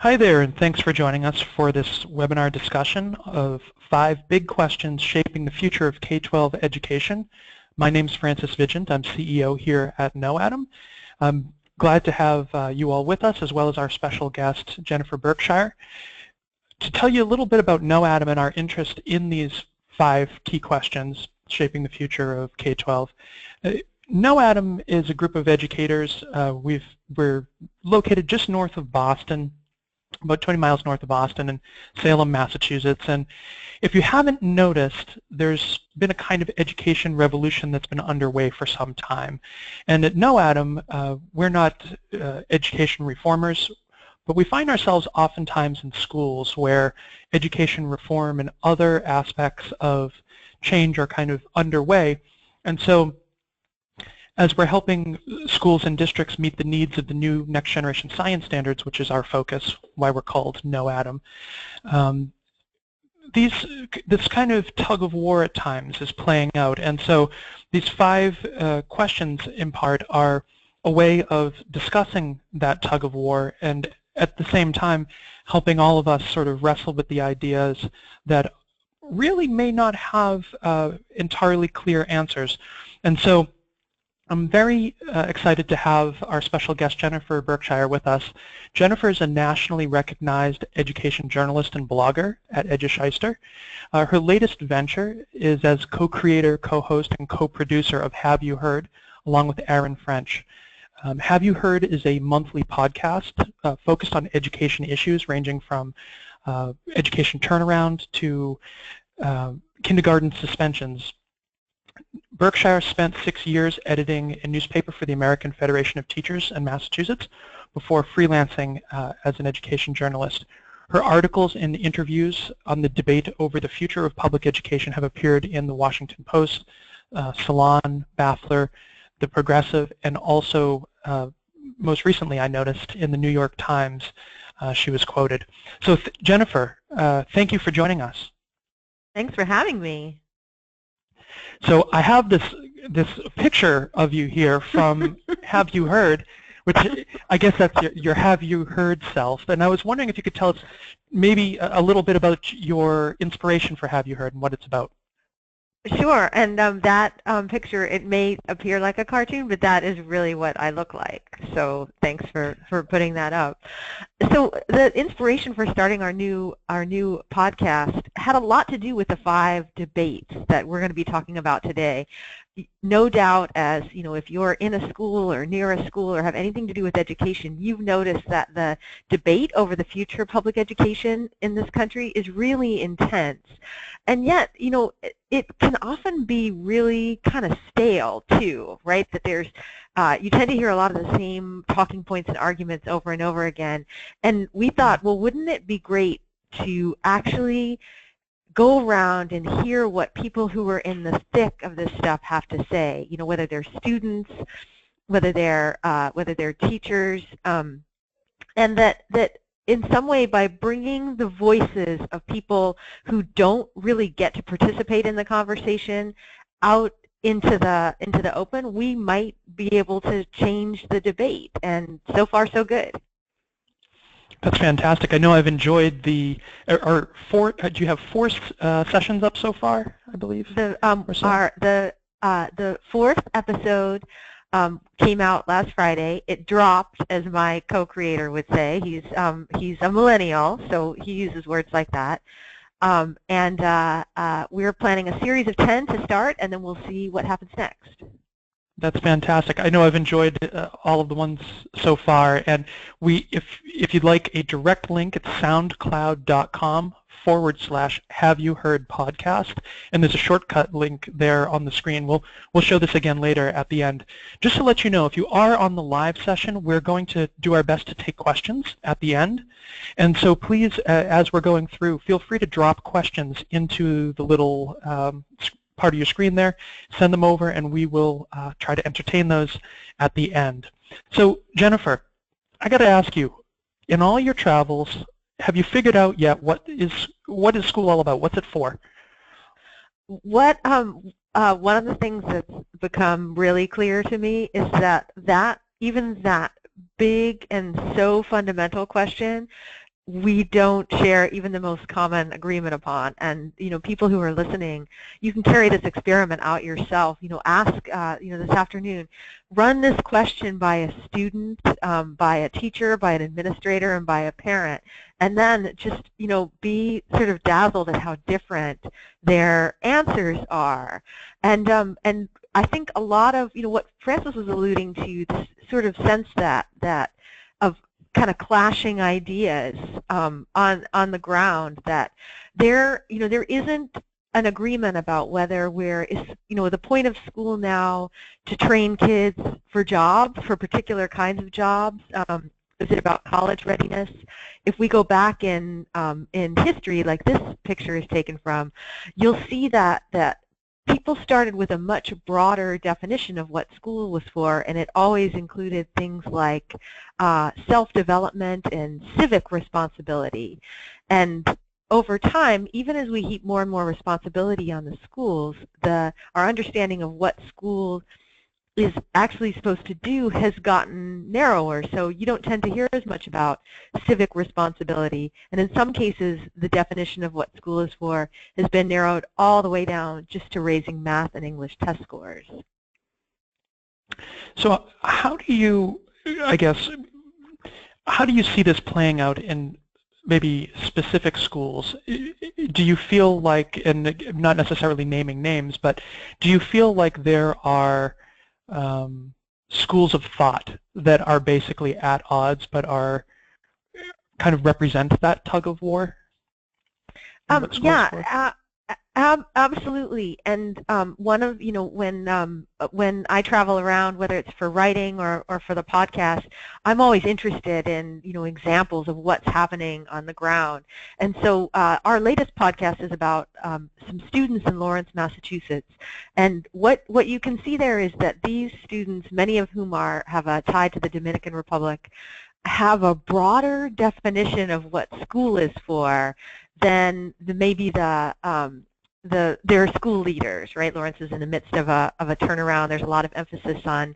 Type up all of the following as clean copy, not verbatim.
Hi there, and thanks for joining us for this webinar discussion of 5 big questions shaping the future of K-12 education. My name is Francis Vigent. I'm CEO here at KnowAtom. I'm glad to have you all with us, as well as our special guest, Jennifer Berkshire. To tell you a little bit about KnowAtom and our interest in these 5 key questions shaping the future of K-12. KnowAtom is a group of educators. We're located just north of Boston, about 20 miles north of Boston in Salem, Massachusetts. And if you haven't noticed, there's been a kind of education revolution that's been underway for some time. And at KnowAtom, we're not education reformers, but we find ourselves oftentimes in schools where education reform and other aspects of change are kind of underway. And so as we're helping schools and districts meet the needs of the new next generation science standards, which is our focus, why we're called KnowAtom, this kind of tug of war at times is playing out. And so these 5 questions in part are a way of discussing that tug of war and at the same time helping all of us sort of wrestle with the ideas that really may not have entirely clear answers. And so I'm very excited to have our special guest, Jennifer Berkshire, with us. Jennifer is a nationally recognized education journalist and blogger at EduShyster. Her latest venture is as co-creator, co-host, and co-producer of Have You Heard, along with Aaron French. Have You Heard is a monthly podcast focused on education issues ranging from education turnaround to kindergarten suspensions. Berkshire spent 6 years editing a newspaper for the American Federation of Teachers in Massachusetts before freelancing as an education journalist. Her articles and interviews on the debate over the future of public education have appeared in the Washington Post, Salon, Baffler, The Progressive, and also most recently I noticed in the New York Times she was quoted. So Jennifer, thank you for joining us. Thanks for having me. So I have this picture of you here from Have You Heard, which I guess that's your Have You Heard self. And I was wondering if you could tell us maybe a little bit about your inspiration for Have You Heard and what it's about. Sure, and that picture, it may appear like a cartoon, but that is really what I look like. So thanks for putting that up. So the inspiration for starting our new podcast had a lot to do with the 5 debates that we're going to be talking about today. No doubt, as you know, if you're in a school or near a school or have anything to do with education, you've noticed that the debate over the future of public education in this country is really intense. And yet, you know, it can often be really kind of stale too, right? That there's, you tend to hear a lot of the same talking points and arguments over and over again. And we thought, well, wouldn't it be great to actually go around and hear what people who are in the thick of this stuff have to say, you know, whether they're students, whether they're teachers, and that in some way by bringing the voices of people who don't really get to participate in the conversation out into the open, we might be able to change the debate. And so far, so good. That's fantastic. I know I've enjoyed do you have 4 sessions up so far, I believe? The 4th episode came out last Friday. It dropped, as my co-creator would say. He's a millennial, so he uses words like that. We're planning a series of 10 to start, and then we'll see what happens next. That's fantastic. I know I've enjoyed all of the ones so far, and if you'd like a direct link, it's soundcloud.com/Have You Heard podcast, and there's a shortcut link there on the screen. We'll show this again later at the end. Just to let you know, if you are on the live session, we're going to do our best to take questions at the end, and so please, as we're going through, feel free to drop questions into the little part of your screen there, send them over, and we will try to entertain those at the end. So Jennifer, I got to ask you, in all your travels, have you figured out yet what is school all about? What's it for? One of the things that's become really clear to me is that even that big and so fundamental question we don't share even the most common agreement upon. And people who are listening, you can carry this experiment out yourself. Ask this afternoon, run this question by a student, by a teacher, by an administrator, and by a parent, and then just be sort of dazzled at how different their answers are. And I think a lot of what Francis was alluding to, this sort of sense that of kind of clashing ideas on the ground, that there isn't an agreement about whether the point of school now to train kids for jobs, for particular kinds of jobs. Is it about college readiness? If we go back in history, like this picture is taken from, you'll see that people started with a much broader definition of what school was for, and it always included things like self-development and civic responsibility. And over time, even as we heap more and more responsibility on the schools, our understanding of what school is actually supposed to do has gotten narrower. So you don't tend to hear as much about civic responsibility. And in some cases, the definition of what school is for has been narrowed all the way down just to raising math and English test scores. So how do you, how do you see this playing out in maybe specific schools? Do you feel like, and not necessarily naming names, but do you feel like there are schools of thought that are basically at odds but are kind of represent that tug of war? Yeah, absolutely. And one of when I travel around, whether it's for writing or for the podcast, I'm always interested in examples of what's happening on the ground. And so our latest podcast is about some students in Lawrence, Massachusetts. And what you can see there is that these students, many of whom have a tie to the Dominican Republic, have a broader definition of what school is for than maybe their school leaders, right? Lawrence is in the midst of a turnaround. There's a lot of emphasis on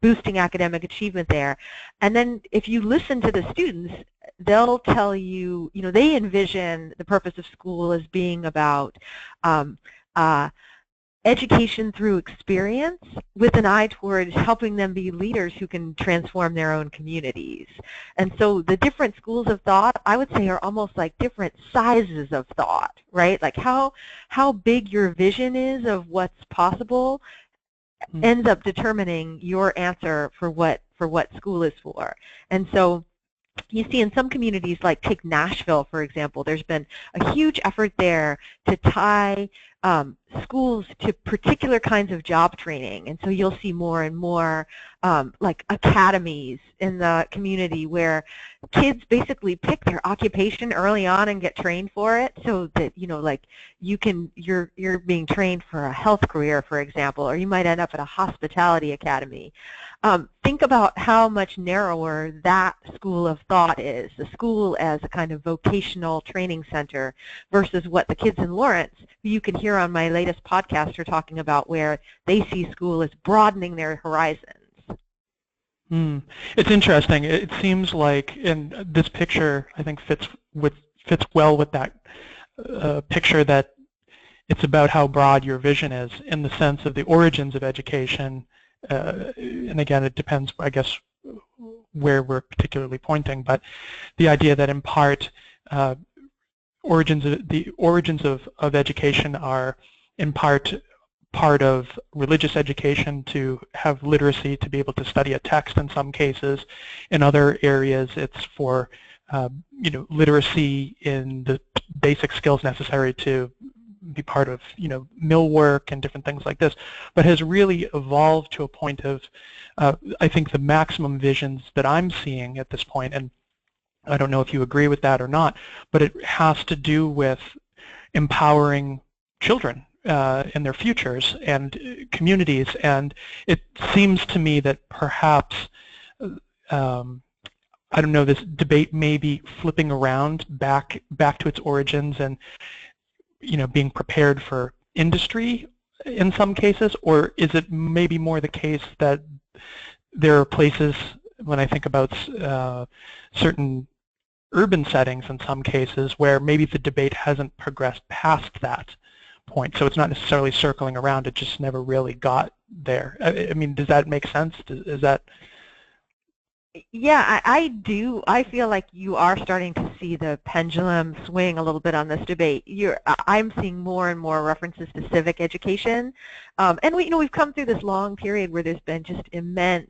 boosting academic achievement there. And then if you listen to the students, they'll tell you, they envision the purpose of school as being about education through experience with an eye towards helping them be leaders who can transform their own communities. And so the different schools of thought, I would say, are almost like different sizes of thought, right? Like how big your vision is of what's possible ends up determining your answer for what school is for. And so you see in some communities, like take Nashville, for example, there's been a huge effort there to tie schools to particular kinds of job training. And so you'll see more and more like academies in the community where kids basically pick their occupation early on and get trained for it, so that like you're being trained for a health career, for example, or you might end up at a hospitality academy. Think about how much narrower that school of thought is, the school as a kind of vocational training center, versus what the kids in Lawrence, who you can hear on my latest podcast, are talking about, where they see school as broadening their horizons. It's interesting. It seems like, and this picture I think fits well with that picture, that it's about how broad your vision is in the sense of the origins of education. And again, it depends, I guess, where we're particularly pointing, but the idea that in part the origins of education are in part of religious education, to have literacy, to be able to study a text in some cases. In other areas, it's for literacy in the basic skills necessary to be part of mill work and different things like this, but has really evolved to a point of I think the maximum visions that I'm seeing at this point, and I don't know if you agree with that or not, but it has to do with empowering children in their futures and communities. And it seems to me that perhaps I don't know, this debate may be flipping around back to its origins and being prepared for industry in some cases, or is it maybe more the case that there are places, when I think about certain urban settings in some cases where maybe the debate hasn't progressed past that point. So it's not necessarily circling around, it just never really got there. I mean, does that make sense? Is that... Yeah, I do. I feel like you are starting to see the pendulum swing a little bit on this debate. I'm seeing more and more references to civic education, and we've come through this long period where there's been just immense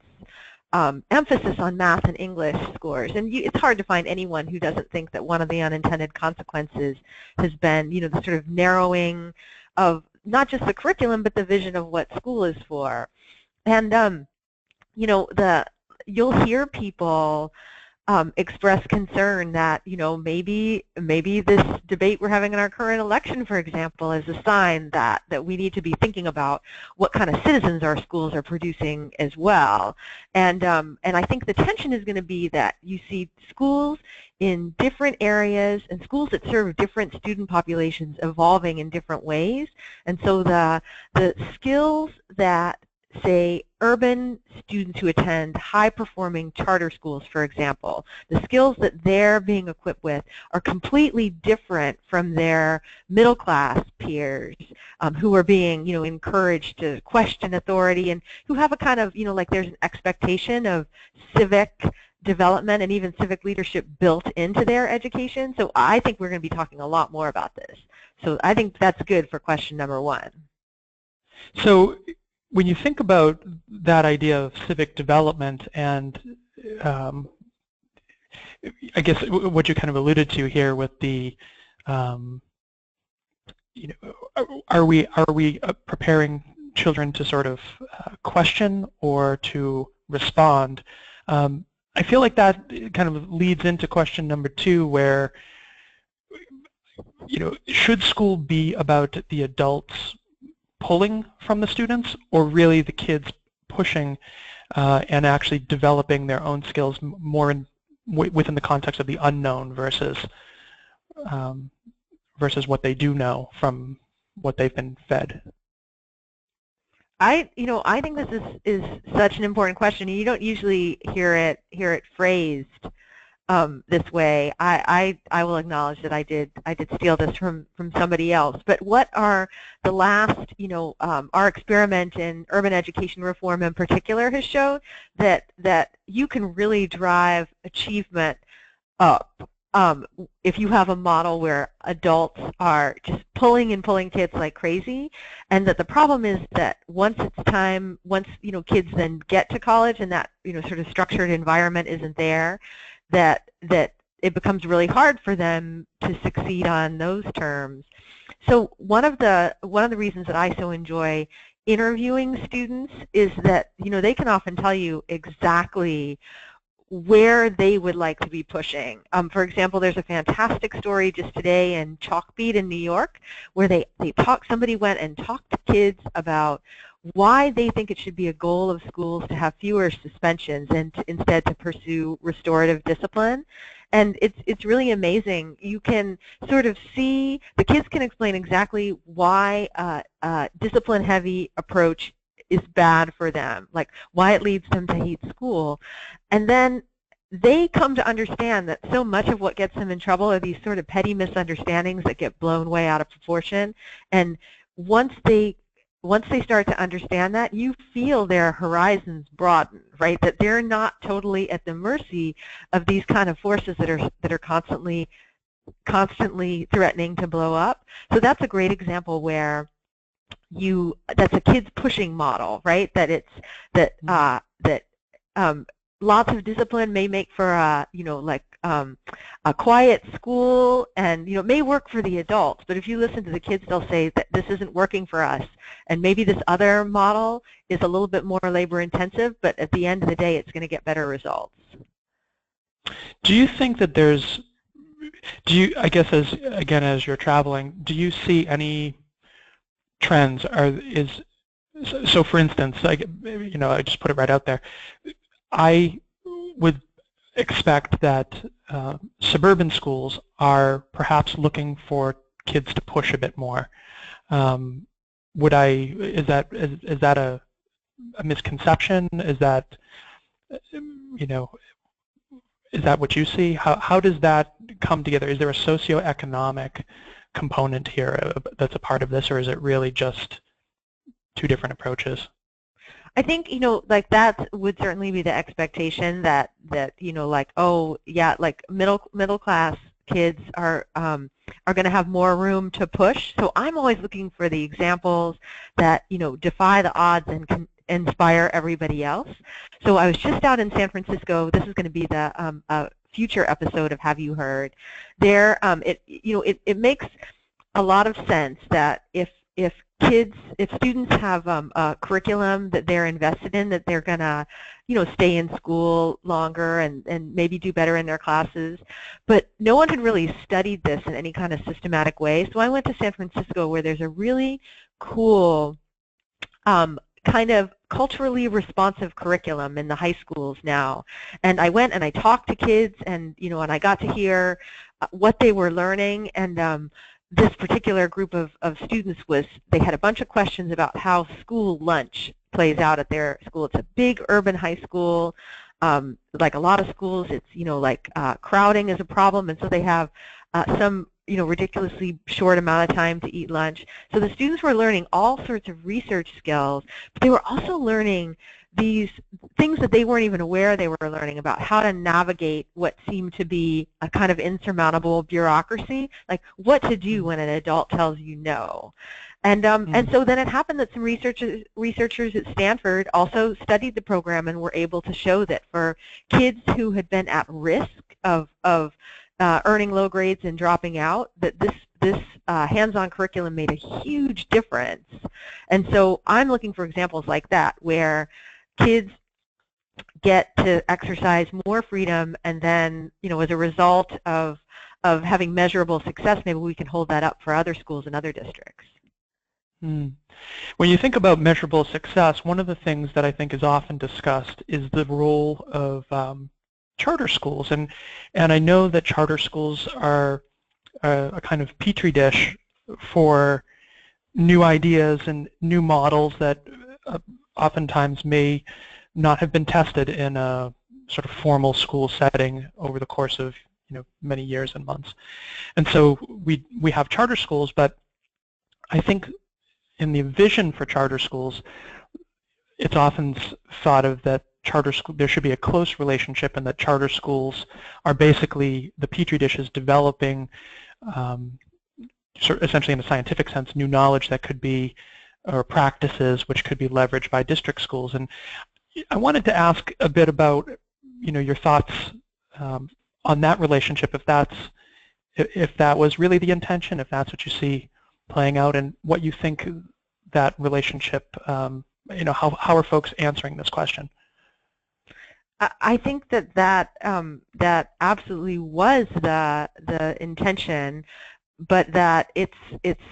emphasis on math and English scores, and it's hard to find anyone who doesn't think that one of the unintended consequences has been, the sort of narrowing of not just the curriculum but the vision of what school is for, and you'll hear people express concern that, maybe this debate we're having in our current election, for example, is a sign that we need to be thinking about what kind of citizens our schools are producing as well. And I think the tension is going to be that you see schools in different areas and schools that serve different student populations evolving in different ways. And so the skills that, say, urban students who attend high-performing charter schools, for example, the skills that they're being equipped with are completely different from their middle-class peers who are being, encouraged to question authority and who have a kind of, like there's an expectation of civic development and even civic leadership built into their education. So I think we're going to be talking a lot more about this. So I think that's good for question number one. So when you think about that idea of civic development and I guess what you kind of alluded to here with the, are we preparing children to sort of question or to respond? I feel like that kind of leads into question number two, where, should school be about the adults pulling from the students, or really the kids pushing and actually developing their own skills more within the context of the unknown versus what they do know from what they've been fed? I think this is such an important question. You don't usually hear it phrased this way. I will acknowledge that I did steal this from somebody else. But what are the last, our experiment in urban education reform in particular has shown that you can really drive achievement up if you have a model where adults are just pulling kids like crazy, and that the problem is that once kids then get to college and that sort of structured environment isn't there, that it becomes really hard for them to succeed on those terms. So one of the reasons that I so enjoy interviewing students is that they can often tell you exactly where they would like to be pushing. For example, there's a fantastic story just today in Chalkbeat in New York where somebody went and talked to kids about why they think it should be a goal of schools to have fewer suspensions and instead to pursue restorative discipline. And it's really amazing. You can sort of see, the kids can explain exactly why a discipline-heavy approach is bad for them, like why it leads them to hate school. And then they come to understand that so much of what gets them in trouble are these sort of petty misunderstandings that get blown way out of proportion. And once they start to understand that, you feel their horizons broaden, right? That they're not totally at the mercy of these kind of forces that are constantly threatening to blow up. So that's a great example where that's a kids pushing model, right? That lots of discipline may make for a quiet school, and it may work for the adults, but if you listen to the kids, they'll say that this isn't working for us, and maybe this other model is a little bit more labor intensive, but at the end of the day it's going to get better results. Do you think that I guess as you're traveling, do you see any trends? So for instance, I just put it right out there, I would expect that suburban schools are perhaps looking for kids to push a bit more. Is that a misconception? Is that, is that what you see? How does that come together? Is there a socioeconomic component here that's a part of this, or is it really just two different approaches? I think, like that would certainly be the expectation that like, oh yeah, like middle class kids are going to have more room to push. So I'm always looking for the examples that defy the odds and can inspire everybody else. So I was just out in San Francisco. This is going to be the future episode of Have You Heard? There, it makes a lot of sense that if students have a curriculum that they're invested in, that they're going to, stay in school longer and maybe do better in their classes. But no one had really studied this in any kind of systematic way. So I went to San Francisco, where there's a really cool kind of culturally responsive curriculum in the high schools now. And I went and I talked to kids, and and I got to hear what they were learning. And this particular group of students they had a bunch of questions about how school lunch plays out at their school. It's a big urban high school. Like a lot of schools, it's, like crowding is a problem, and so they have some, ridiculously short amount of time to eat lunch. So the students were learning all sorts of research skills, but they were also learning these things that they weren't even aware they were learning about, how to navigate what seemed to be a kind of insurmountable bureaucracy, like what to do when an adult tells you no. And so then it happened that some researchers at Stanford also studied the program and were able to show that for kids who had been at risk of earning low grades and dropping out, that this hands-on curriculum made a huge difference. And so I'm looking for examples like that, where kids get to exercise more freedom, and then, as a result of having measurable success, maybe we can hold that up for other schools and other districts. When you think about measurable success, one of the things that I think is often discussed is the role of charter schools, and I know that charter schools are a kind of petri dish for new ideas and new models that oftentimes may not have been tested in a sort of formal school setting over the course of many years and months. And so we have charter schools, but I think in the vision for charter schools, it's often thought of that there should be a close relationship, and that charter schools are basically the petri dishes developing, essentially in a scientific sense, new knowledge that could be, or practices which could be leveraged by district schools. And I wanted to ask a bit about your thoughts on that relationship, if that was really the intention, if that's what you see playing out, and what you think that relationship, how are folks answering this question? I think that absolutely was the intention, but that it's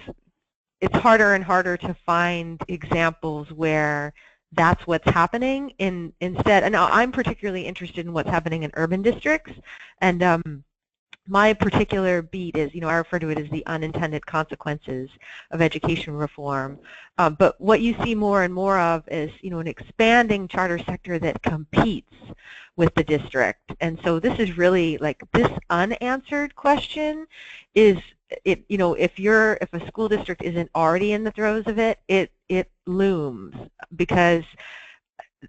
harder and harder to find examples where that's what's happening instead. And now I'm particularly interested in what's happening in urban districts, and my particular beat is, I refer to it as the unintended consequences of education reform. But what you see more and more of is, an expanding charter sector that competes with the district. And so this is really like this unanswered question is, if a school district isn't already in the throes of it, it looms, because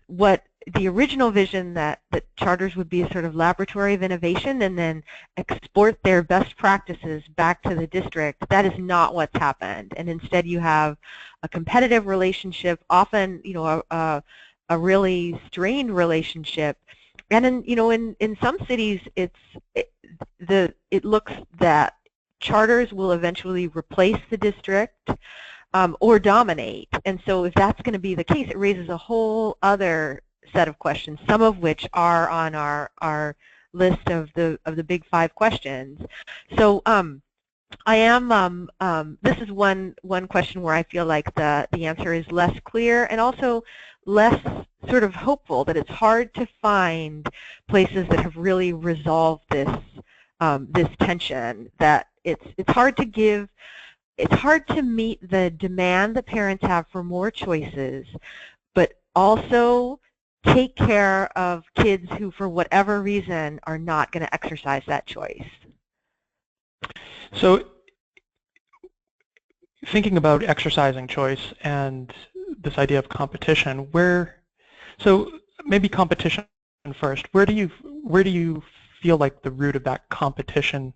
what the original vision that charters would be a sort of laboratory of innovation and then export their best practices back to the district, that is not what's happened. And instead you have a competitive relationship, often a really strained relationship. And in some cities it looks that charters will eventually replace the district or dominate. And so if that's going to be the case, it raises a whole other set of questions, some of which are on our list of the big 5 questions. So I am this is one question where I feel like the answer is less clear and also less sort of hopeful, that it's hard to find places that have really resolved this this tension, that it's hard to meet the demand that parents have for more choices, but also take care of kids who, for whatever reason, are not going to exercise that choice. So thinking about exercising choice and this idea of competition, so maybe competition first. Where do you feel like the root of that competition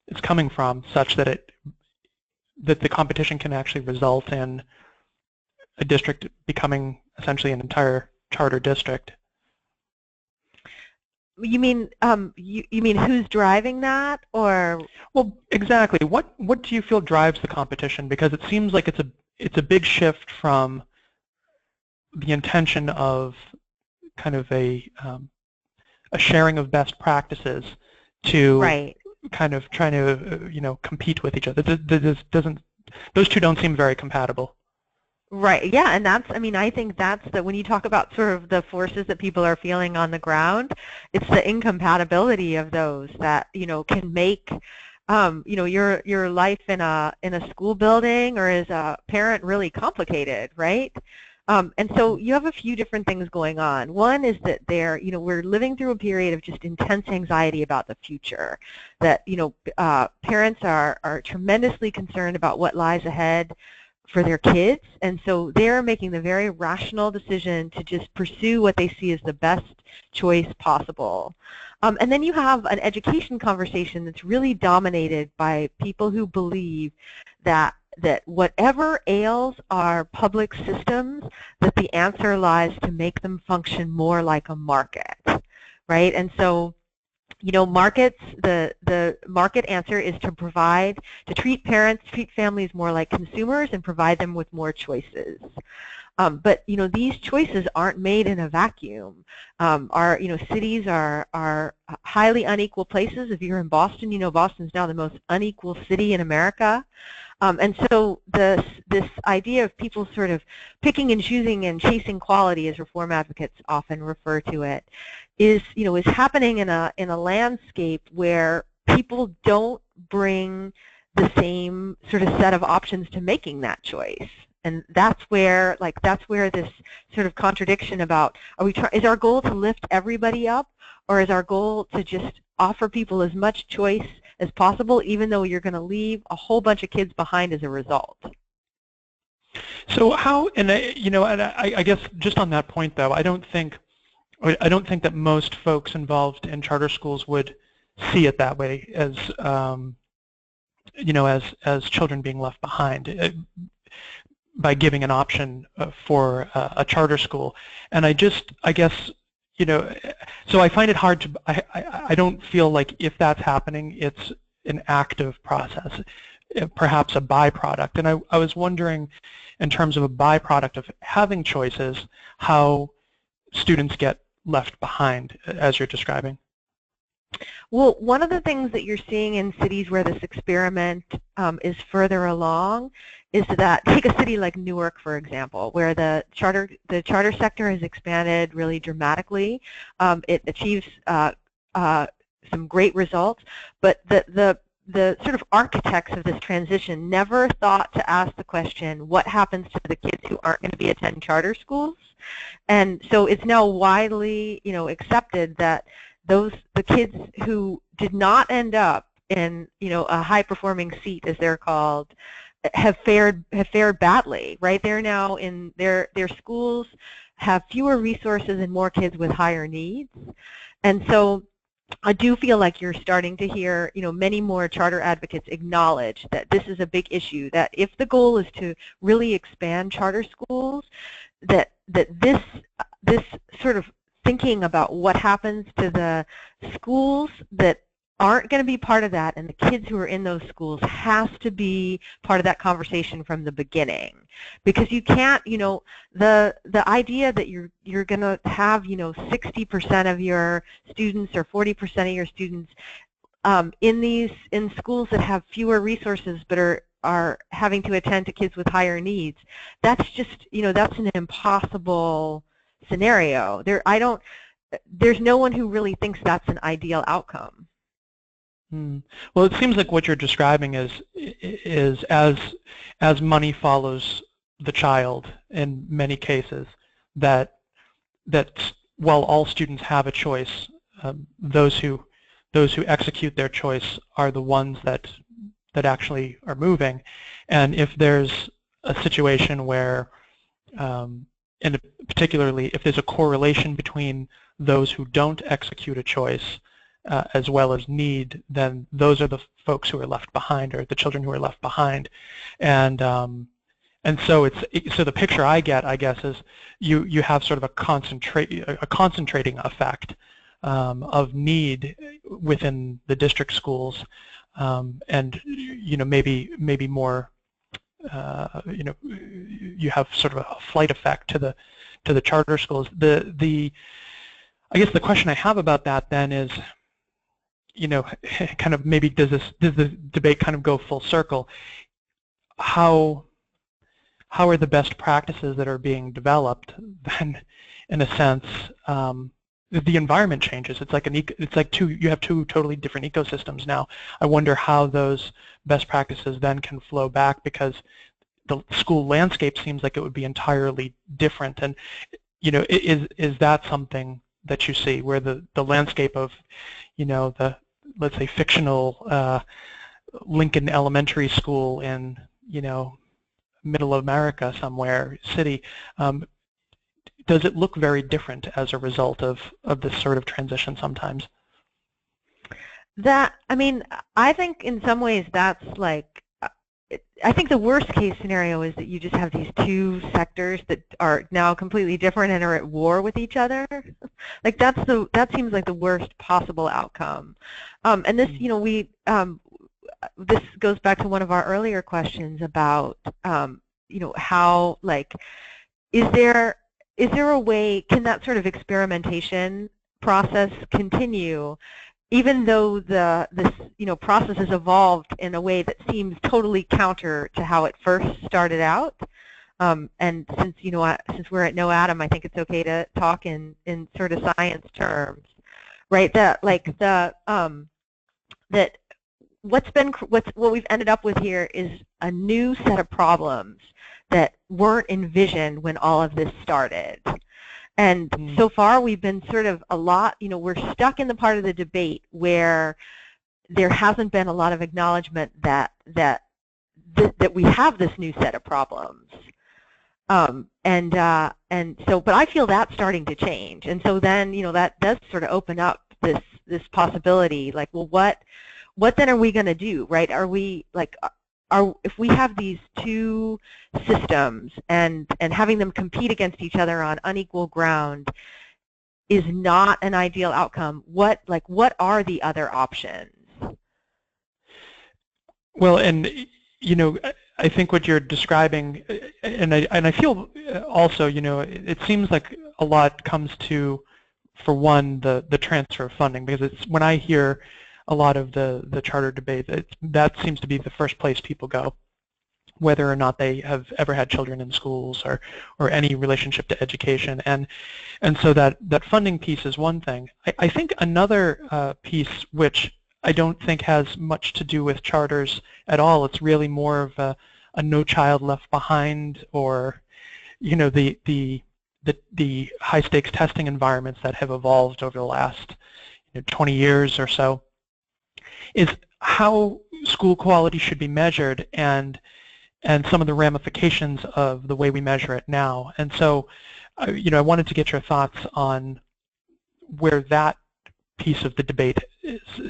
is coming from, such that the competition can actually result in a district becoming essentially an entire charter district? You mean you mean who's driving that, or? Well, exactly. What do you feel drives the competition? Because it seems like it's a big shift from the intention of kind of a sharing of best practices to Right. kind of trying to compete with each other. Those two don't seem very compatible. Right. Yeah, and I mean, I think that's when you talk about sort of the forces that people are feeling on the ground, it's the incompatibility of those that, can make, your life in a school building or as a parent really complicated, right? And so you have a few different things going on. One is that we're living through a period of just intense anxiety about the future, that, parents are tremendously concerned about what lies ahead for their kids, and so they're making the very rational decision to just pursue what they see as the best choice possible. And then you have an education conversation that's really dominated by people who believe that whatever ails our public systems, that the answer lies to make them function more like a market, right? And so markets, the market answer is to treat families more like consumers and provide them with more choices. But these choices aren't made in a vacuum. Our cities are highly unequal places. If you're in Boston, Boston's now the most unequal city in America. And so this idea of people sort of picking and choosing and chasing quality, as reform advocates often refer to it, is happening in a landscape where people don't bring the same sort of set of options to making that choice. And that's where this sort of contradiction about is our goal to lift everybody up, or is our goal to just offer people as much choice as possible, even though you're going to leave a whole bunch of kids behind as a result? So how, and I guess just on that point though, I don't think that most folks involved in charter schools would see it that way as as children being left behind by giving an option for a charter school. And I guess so I find it hard to, I don't feel like if that's happening, it's an active process, perhaps a byproduct. And I was wondering, in terms of a byproduct of having choices, how students get left behind, as you're describing. Well, one of the things that you're seeing in cities where this experiment is further along is that, take a city like Newark, for example, where the charter sector has expanded really dramatically. It achieves some great results, but the sort of architects of this transition never thought to ask the question, what happens to the kids who aren't going to be attending charter schools? And so it's now widely, accepted that the kids who did not end up in, a high-performing seat, as they're called, have fared badly, right? They're now in their schools have fewer resources and more kids with higher needs. And so I do feel like you're starting to hear, many more charter advocates acknowledge that this is a big issue, that if the goal is to really expand charter schools, that this sort of thinking about what happens to the schools that aren't going to be part of that, and the kids who are in those schools, has to be part of that conversation from the beginning. Because you can't, the idea that you're going to have, 60% of your students or 40% of your students in schools that have fewer resources but are having to attend to kids with higher needs, that's just, that's an impossible scenario. There's no one who really thinks that's an ideal outcome. Well, it seems like what you're describing is as money follows the child in many cases, that while all students have a choice, those who execute their choice are the ones that that actually are moving. And if there's a situation where, and particularly if there's a correlation between those who don't execute a choice as well as need, then those are the folks who are left behind, or the children who are left behind. And so so the picture I get, I guess, is you have sort of a concentrating effect of need within the district schools, and maybe more. You have sort of a flight effect to the charter schools. I guess the question I have about that then is, kind of maybe does the debate kind of go full circle? How are the best practices that are being developed then, in a sense, the environment changes? It's like you have two totally different ecosystems now. I wonder how those best practices then can flow back, because the school landscape seems like it would be entirely different. And is that something that you see, where the landscape of the, let's say, fictional Lincoln Elementary School in middle of America somewhere, city, does it look very different as a result of this sort of transition sometimes? I think in some ways that's like, I think the worst case scenario is that you just have these two sectors that are now completely different and are at war with each other. Like that seems like the worst possible outcome. And this, this goes back to one of our earlier questions about, how, like, is there a way, can that sort of experimentation process continue, even though this process has evolved in a way that seems totally counter to how it first started out? And since since we're at KnowAtom, I think it's okay to talk in sort of science terms, right? That what we've ended up with here is a new set of problems that weren't envisioned when all of this started. And so far we've been sort of we're stuck in the part of the debate where there hasn't been a lot of acknowledgement that we have this new set of problems. But I feel that's starting to change. And so then, that does sort of open up this possibility, like, well, what then are we going to do, right? Are we, like, if we have these two systems and having them compete against each other on unequal ground is not an ideal outcome, what are the other options? Well, and I think what you're describing, and I feel also, it seems like a lot comes to, for one, the transfer of funding, because it's when I hear a lot of the charter debate, that seems to be the first place people go, whether or not they have ever had children in schools or any relationship to education. And so that funding piece is one thing. I think another piece, which I don't think has much to do with charters at all, it's really more of a no child left behind, or the high stakes testing environments that have evolved over the last 20 years or so, is how school quality should be measured and some of the ramifications of the way we measure it now. And so, I wanted to get your thoughts on where that piece of the debate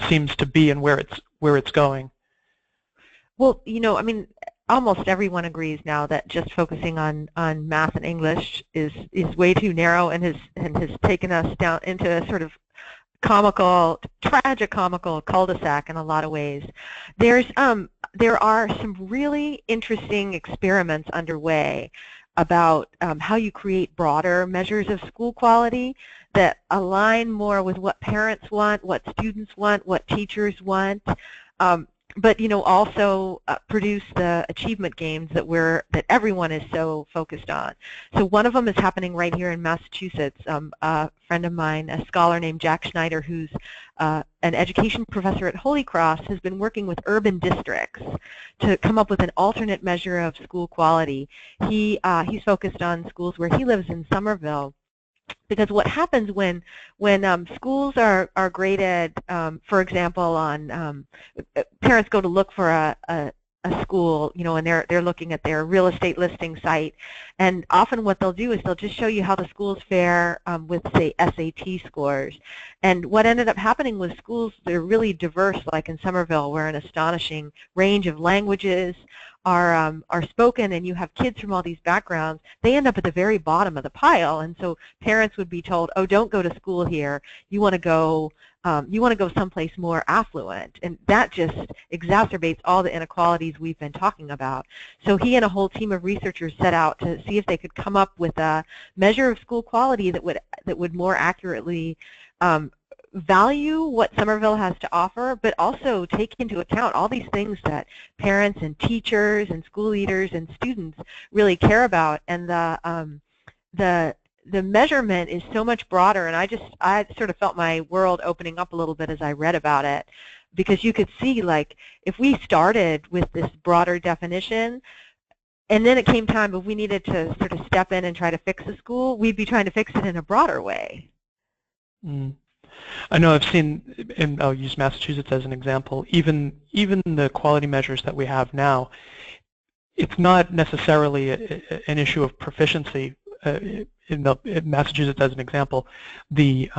seems to be and where it's going. Well, almost everyone agrees now that just focusing on math and English is way too narrow and has taken us down into a sort of tragicomical cul-de-sac in a lot of ways. There are some really interesting experiments underway about how you create broader measures of school quality that align more with what parents want, what students want, what teachers want, but also produce the achievement gains that everyone is so focused on. So one of them is happening right here in Massachusetts. A friend of mine, a scholar named Jack Schneider, who's an education professor at Holy Cross, has been working with urban districts to come up with an alternate measure of school quality. He's focused on schools where he lives in Somerville, Because what happens when schools are graded, for example, on parents go to look for a school, and they're looking at their real estate listing site, and often what they'll do is they'll just show you how the schools fare with, say, SAT scores. And what ended up happening was schools, they're really diverse, like in Somerville, where an astonishing range of languages are spoken, and you have kids from all these backgrounds. They end up at the very bottom of the pile, and so parents would be told, oh, don't go to school here. You want to go someplace more affluent, and that just exacerbates all the inequalities we've been talking about. So he and a whole team of researchers set out to see if they could come up with a measure of school quality that would more accurately value what Somerville has to offer, but also take into account all these things that parents and teachers and school leaders and students really care about. And the measurement is so much broader, and I sort of felt my world opening up a little bit as I read about it, because you could see, like, if we started with this broader definition, and then it came time if we needed to sort of step in and try to fix a school, we'd be trying to fix it in a broader way. Mm. I know I've seen, and I'll use Massachusetts as an example, even the quality measures that we have now, it's not necessarily an issue of proficiency. In Massachusetts as an example, the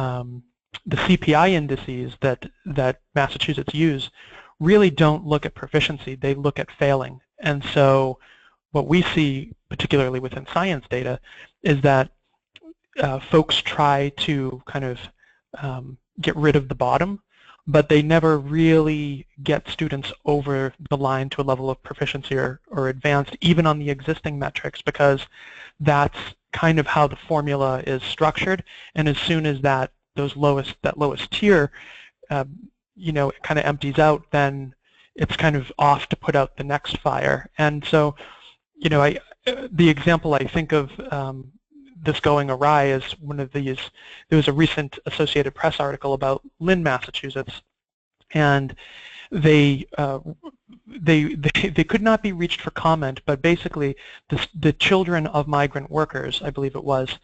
CPI indices that Massachusetts use really don't look at proficiency, they look at failing. And so what we see, particularly within science data, is that folks try to kind of get rid of the bottom, but they never really get students over the line to a level of proficiency or advanced, even on the existing metrics, because that's kind of how the formula is structured. And as soon as that lowest tier, it kind of empties out, then it's kind of off to put out the next fire. And so, the example I think of this going awry is one of these. There was a recent Associated Press article about Lynn, Massachusetts, and they could not be reached for comment, but basically the children of migrant workers, I believe it was,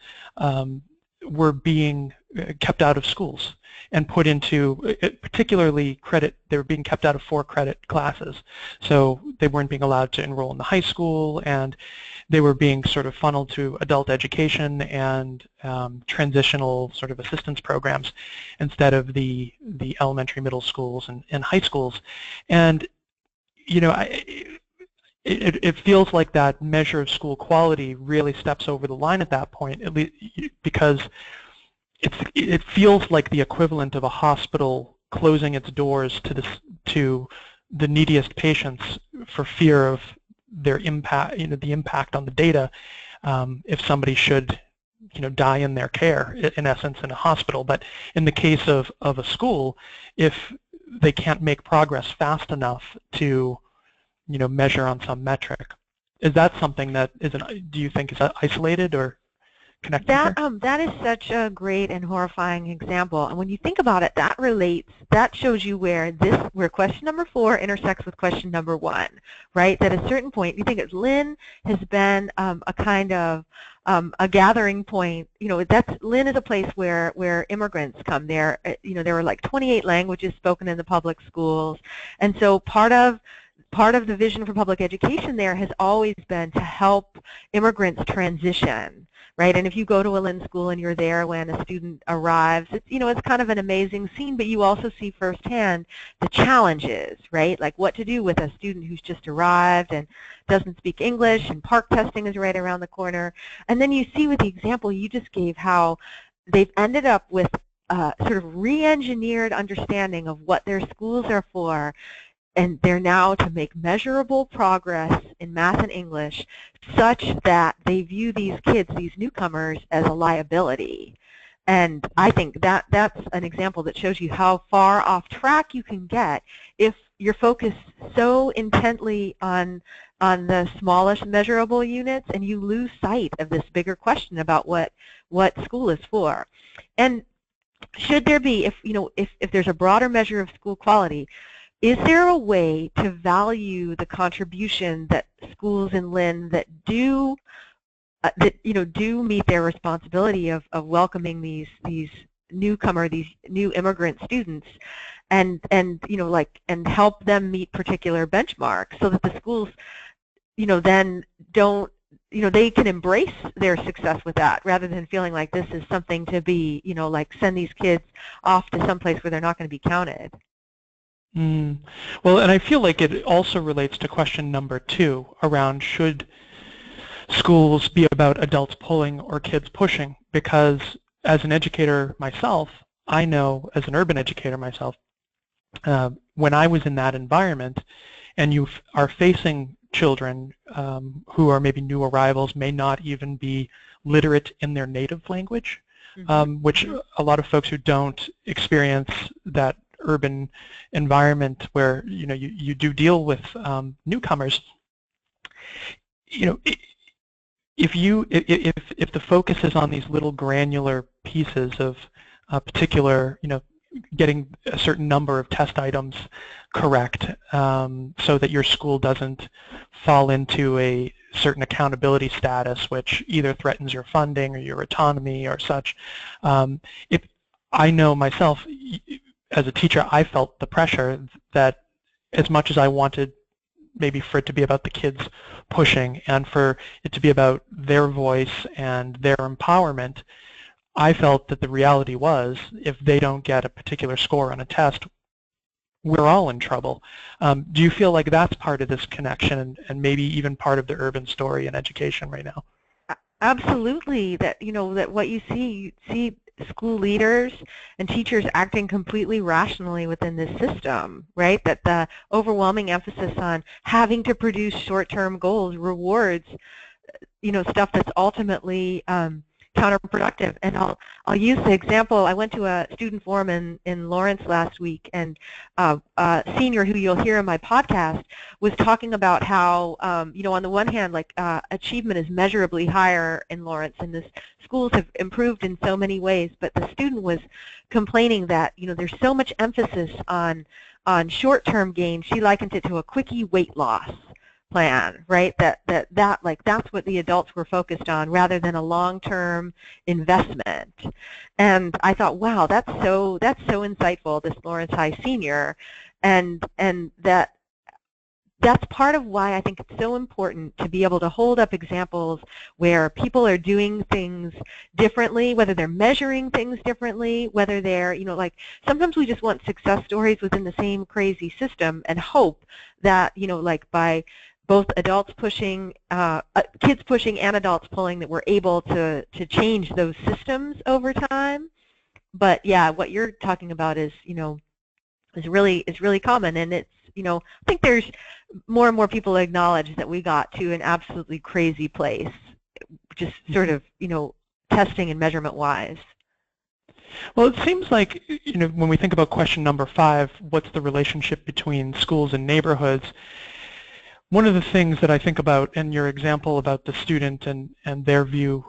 were being kept out of schools and put into, particularly they were being kept out of 4-credit classes. So they weren't being allowed to enroll in the high school, and they were being sort of funneled to adult education and transitional sort of assistance programs instead of the elementary, middle schools and high schools. And it feels like that measure of school quality really steps over the line at that point, at least because it feels like the equivalent of a hospital closing its doors to the neediest patients for fear of their impact, the impact on the data, if somebody should, die in their care, in essence, in a hospital. But in the case of a school, if they can't make progress fast enough to, measure on some metric, is that something that do you think is isolated or connected? That is such a great and horrifying example, and when you think about it, that shows you where question number 4 intersects with question number 1, right? That at a certain point, you think Lynn has been a kind of a gathering point. Lynn is a place where immigrants come. There were like 28 languages spoken in the public schools, and so part of the vision for public education there has always been to help immigrants transition, right? And if you go to a Lynn school and you're there when a student arrives, it's kind of an amazing scene, but you also see firsthand the challenges, right? Like what to do with a student who's just arrived and doesn't speak English, and park testing is right around the corner. And then you see with the example you just gave how they've ended up with sort of re-engineered understanding of what their schools are for, and they're now to make measurable progress in math and English such that they view these kids, these newcomers, as a liability. And I think that's an example that shows you how far off track you can get if you're focused so intently on the smallest measurable units and you lose sight of this bigger question about what school is for. And should there be, if there's a broader measure of school quality, is there a way to value the contribution that schools in Lynn that do that do meet their responsibility of welcoming these newcomer, these new immigrant students, and and help them meet particular benchmarks so that the schools then don't they can embrace their success with that rather than feeling like this is something to be like send these kids off to some place where they're not going to be counted. Well, and I feel like it also relates to question number 2 around should schools be about adults pulling or kids pushing, because as an educator myself, I know as an urban educator myself, when I was in that environment and you are facing children who are maybe new arrivals, may not even be literate in their native language, which a lot of folks who don't experience that urban environment where you do deal with newcomers, if the focus is on these little granular pieces of a particular, getting a certain number of test items correct, so that your school doesn't fall into a certain accountability status which either threatens your funding or your autonomy or such. If I know myself as a teacher, I felt the pressure that as much as I wanted maybe for it to be about the kids pushing and for it to be about their voice and their empowerment, I felt that the reality was if they don't get a particular score on a test, we're all in trouble. Do you feel like that's part of this connection and maybe even part of the urban story in education right now? Absolutely. That that what you see school leaders and teachers acting completely rationally within this system, right? That the overwhelming emphasis on having to produce short-term goals rewards, stuff that's ultimately counterproductive. And I'll use the example. I went to a student forum in Lawrence last week, and a senior who you'll hear in my podcast was talking about how on the one hand, like achievement is measurably higher in Lawrence, and the schools have improved in so many ways. But the student was complaining that there's so much emphasis on short-term gain. She likened it to a quickie weight loss plan, right? That's what the adults were focused on rather than a long-term investment. And I thought, wow, that's so insightful, this Lawrence High senior, and that's part of why I think it's so important to be able to hold up examples where people are doing things differently, whether they're measuring things differently, whether they're, like sometimes we just want success stories within the same crazy system and hope that, like by both adults pushing, kids pushing and adults pulling, that we're able to change those systems over time. But yeah, what you're talking about is, is really common, and it's, I think there's more and more people acknowledge that we got to an absolutely crazy place, just sort of, testing and measurement wise. Well, it seems like, when we think about question number 5, what's the relationship between schools and neighborhoods? One of the things that I think about in your example about the student and their view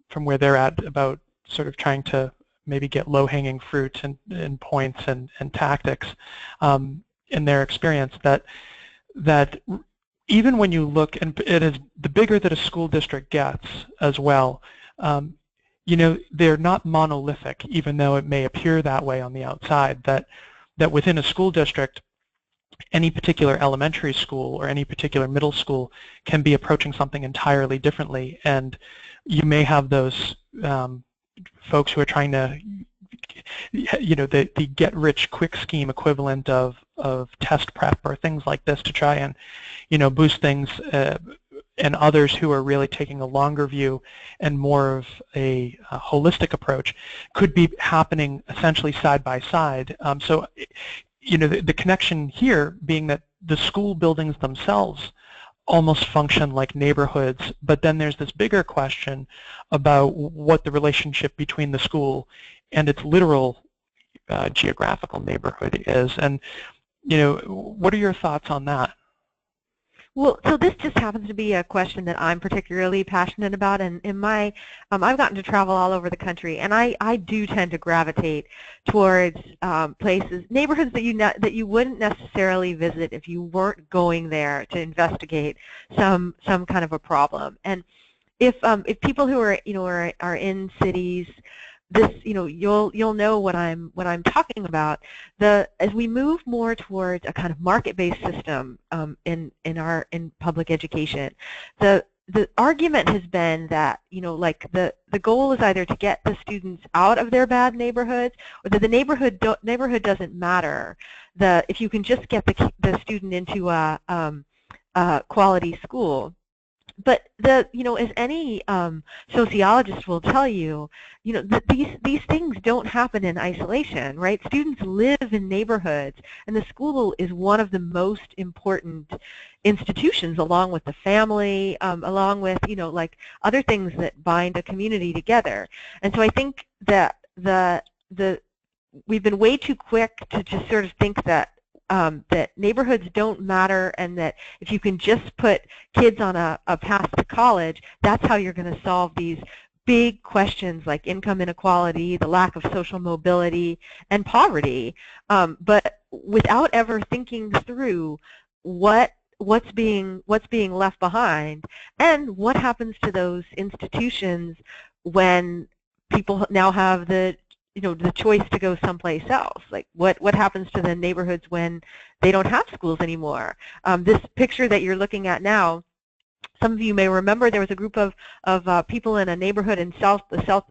from where they're at about sort of trying to maybe get low-hanging fruit and points and tactics in their experience, that even when you look, and it is the bigger that a school district gets as well, they're not monolithic, even though it may appear that way on the outside, that within a school district, any particular elementary school or any particular middle school can be approaching something entirely differently, and you may have those folks who are trying to, the get-rich-quick scheme equivalent of test prep or things like this to try and, boost things, and others who are really taking a longer view and more of a holistic approach could be happening essentially side by side. So, the connection here being that the school buildings themselves almost function like neighborhoods, but then there's this bigger question about what the relationship between the school and its literal geographical neighborhood is. And, what are your thoughts on that? Well, so this just happens to be a question that I'm particularly passionate about, and in my, I've gotten to travel all over the country, and I do tend to gravitate towards places, neighborhoods that you wouldn't necessarily visit if you weren't going there to investigate some kind of a problem. And if people who are are in cities, this you'll know what I'm talking about. As we move more towards a kind of market-based system in public education, the argument has been that like the goal is either to get the students out of their bad neighborhoods, or that the neighborhood doesn't matter. If you can just get the student into a quality school. But as any sociologist will tell you, these things don't happen in isolation, right? Students live in neighborhoods, and the school is one of the most important institutions, along with the family, along with like other things that bind a community together. And so I think that we've been way too quick to just sort of think that that neighborhoods don't matter, and that if you can just put kids on a path to college, that's how you're going to solve these big questions like income inequality, the lack of social mobility, and poverty. But without ever thinking through what's being left behind, and what happens to those institutions when people now have the choice to go someplace else. Like what happens to the neighborhoods when they don't have schools anymore? This picture that you're looking at now, some of you may remember there was a group of people in a neighborhood in the south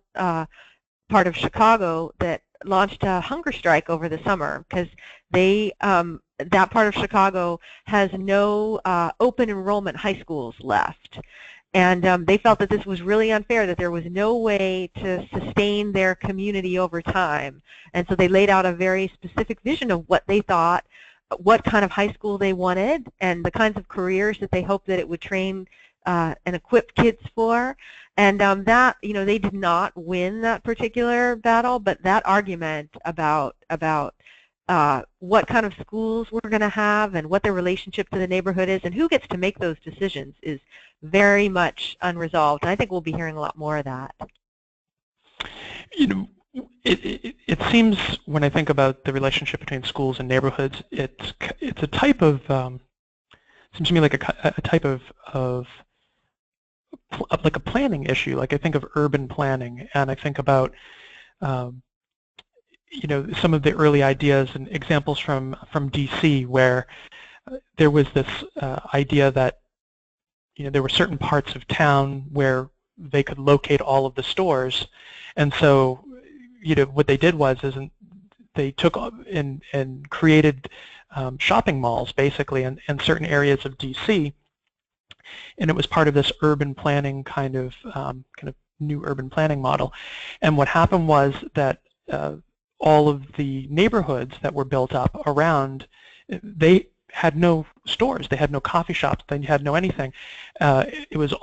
part of Chicago that launched a hunger strike over the summer because that part of Chicago has no open enrollment high schools left. And they felt that this was really unfair, that there was no way to sustain their community over time. And so they laid out a very specific vision of what they thought, what kind of high school they wanted, and the kinds of careers that they hoped that it would train and equip kids for. And that, they did not win that particular battle, but that argument about what kind of schools we're going to have and what their relationship to the neighborhood is and who gets to make those decisions is very much unresolved. And I think we'll be hearing a lot more of that. It seems, when I think about the relationship between schools and neighborhoods, it's a type of seems to me like a type of like a planning issue. Like I think of urban planning, and I think about some of the early ideas and examples from DC, where there was this idea that there were certain parts of town where they could locate all of the stores, and so what they did was they took and created shopping malls basically in certain areas of DC, and it was part of this urban planning kind of new urban planning model. And what happened was that all of the neighborhoods that were built up around, they had no stores, they had no coffee shops, they had no anything. It was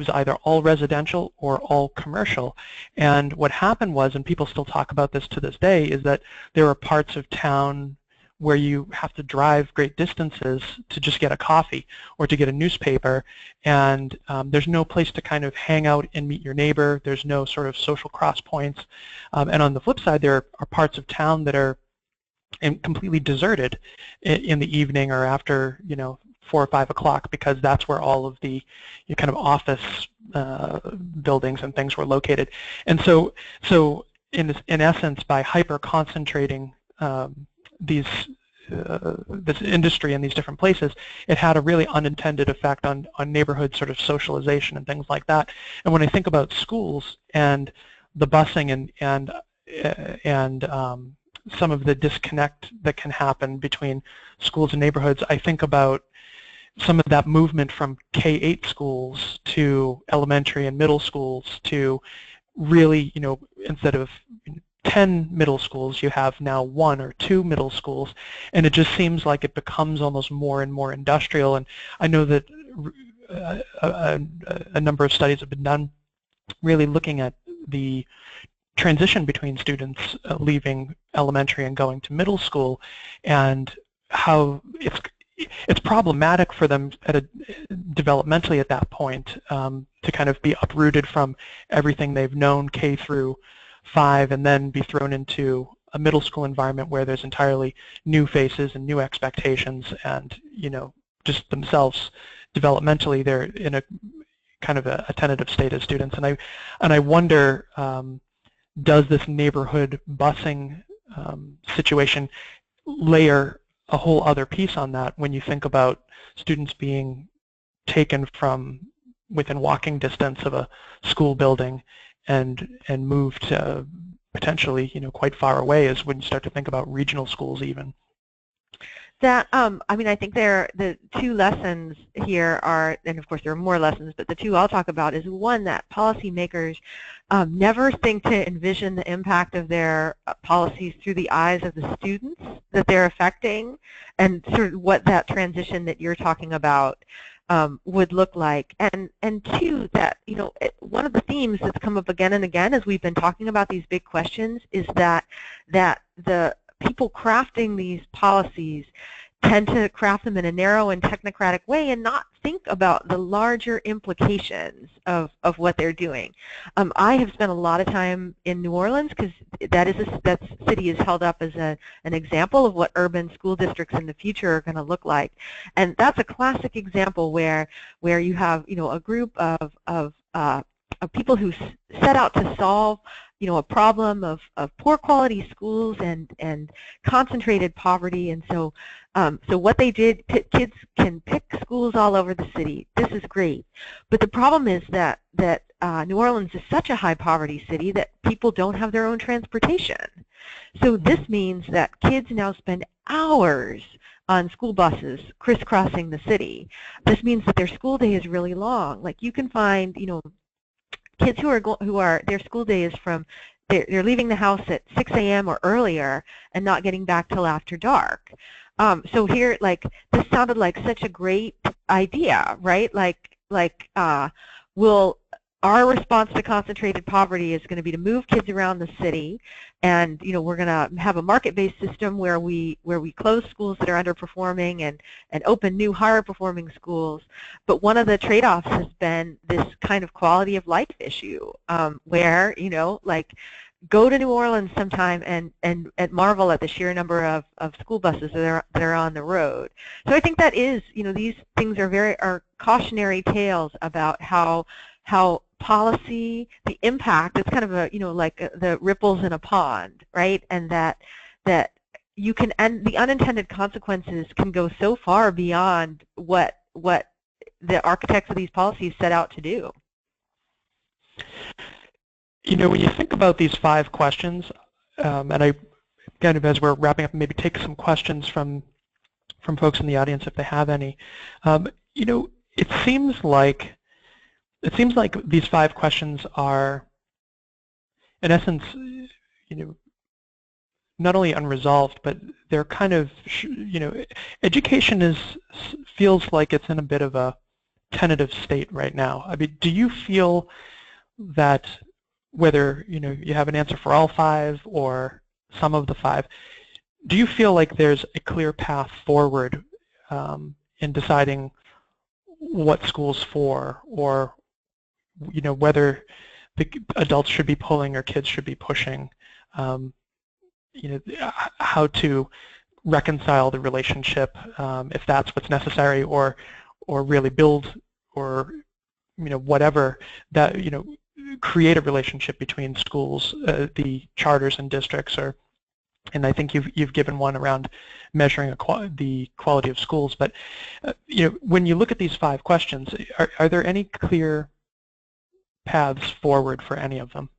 either all residential or all commercial. And what happened was, and people still talk about this to this day, is that there are parts of town where you have to drive great distances to just get a coffee or to get a newspaper, and there's no place to kind of hang out and meet your neighbor. There's no sort of social cross points. And on the flip side, there are parts of town that are completely deserted in the evening or after 4 or 5 o'clock, because that's where all of the kind of office buildings and things were located. And so in essence, by hyper concentrating this industry in these different places, it had a really unintended effect on neighborhood sort of socialization and things like that. And when I think about schools and the busing and some of the disconnect that can happen between schools and neighborhoods, I think about some of that movement from K-8 schools to elementary and middle schools to really, instead of 10 middle schools, you have now 1 or 2 middle schools, and it just seems like it becomes almost more and more industrial. And I know that a number of studies have been done really looking at the transition between students leaving elementary and going to middle school, and how it's problematic for them developmentally at that point to kind of be uprooted from everything they've known K through 5 and then be thrown into a middle school environment where there's entirely new faces and new expectations, and just themselves developmentally they're in a kind of a tentative state as students, and I wonder, does this neighborhood busing situation layer a whole other piece on that when you think about students being taken from within walking distance of a school building and moved to potentially, quite far away, is when you start to think about regional schools even. That, I mean, I think the two lessons here are, and of course there are more lessons, but the two I'll talk about is one, that policymakers never think to envision the impact of their policies through the eyes of the students that they're affecting, and sort of what that transition that you're talking about would look like. And two, that, one of the themes that's come up again and again as we've been talking about these big questions is that the people crafting these policies tend to craft them in a narrow and technocratic way and not think about the larger implications of what they're doing. I have spent a lot of time in New Orleans because that city is held up as an example of what urban school districts in the future are going to look like. And that's a classic example where you have, a group of people who set out to solve a problem of poor quality schools and concentrated poverty. And so what they did, kids can pick schools all over the city. This is great. But the problem is that New Orleans is such a high poverty city that people don't have their own transportation. So this means that kids now spend hours on school buses crisscrossing the city. This means that their school day is really long. Like, you can find, kids who are their school day is from, they're leaving the house at 6 a.m. or earlier and not getting back till after dark. So here, this sounded like such a great idea, right? Our response to concentrated poverty is going to be to move kids around the city, and we're going to have a market-based system where we close schools that are underperforming and open new higher performing schools. But one of the trade-offs has been this kind of quality of life issue, where go to New Orleans sometime and marvel at the sheer number of school buses that are on the road. So I think that is, these things are cautionary tales about how policy, the impact, it's kind of the ripples in a pond, right? And that you can, and the unintended consequences can go so far beyond what the architects of these policies set out to do. When you think about these 5 questions, and I kind of, as we're wrapping up, maybe take some questions from folks in the audience if they have any. It seems like these 5 questions are, in essence, not only unresolved, but they're kind of, education feels like it's in a bit of a tentative state right now. I mean, do you feel that whether you have an answer for all 5 or some of the 5, do you feel like there's a clear path forward in deciding what school's for, or whether the adults should be pulling or kids should be pushing, how to reconcile the relationship, if that's what's necessary, or really build, or whatever, that create a relationship between schools, the charters and districts, and I think you've given one around measuring the quality of schools. But when you look at these 5 questions, are there any clear paths forward for any of them?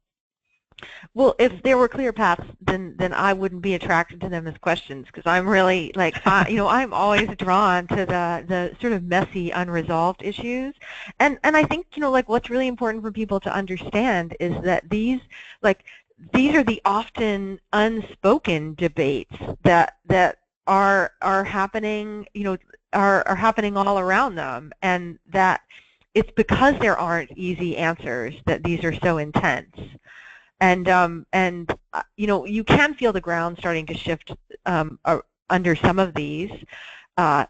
Well, if there were clear paths, then I wouldn't be attracted to them as questions, because I'm really I'm always drawn to the sort of messy, unresolved issues, and I think what's really important for people to understand is that these are the often unspoken debates that are happening are happening all around them, and that it's because there aren't easy answers that these are so intense. And you can feel the ground starting to shift under some of these. We're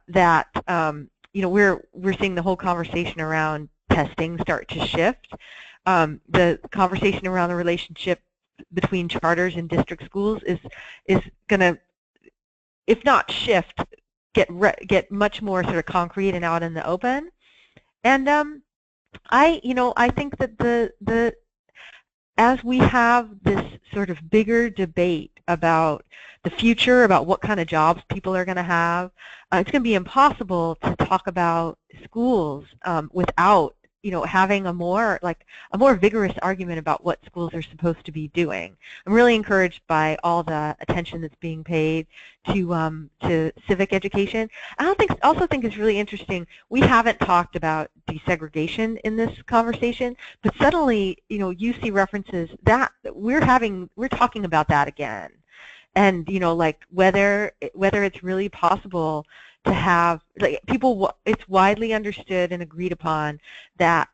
seeing the whole conversation around testing start to shift. The conversation around the relationship between charters and district schools is going to, if not shift, get much more sort of concrete and out in the open. And I think that as we have this sort of bigger debate about the future, about what kind of jobs people are going to have, it's going to be impossible to talk about schools without having a more vigorous argument about what schools are supposed to be doing. I'm really encouraged by all the attention that's being paid to civic education. I also think it's really interesting. We haven't talked about desegregation in this conversation, but suddenly you see references that we're talking about that again, and like whether it's really possible to have it's widely understood and agreed upon that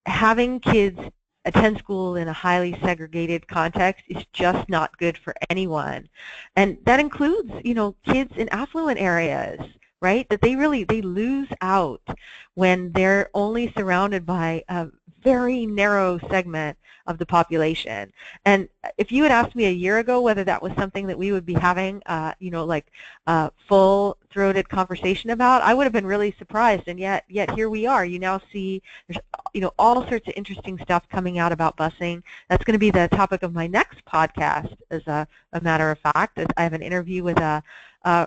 having kids attend school in a highly segregated context is just not good for anyone, and that includes kids in affluent areas, right? That they lose out when they're only surrounded by a very narrow segment of the population. And if you had asked me a year ago whether that was something that we would be having, a full-throated conversation about, I would have been really surprised. And yet here we are. You now see there's all sorts of interesting stuff coming out about busing. That's going to be the topic of my next podcast, as a matter of fact. I have an interview with a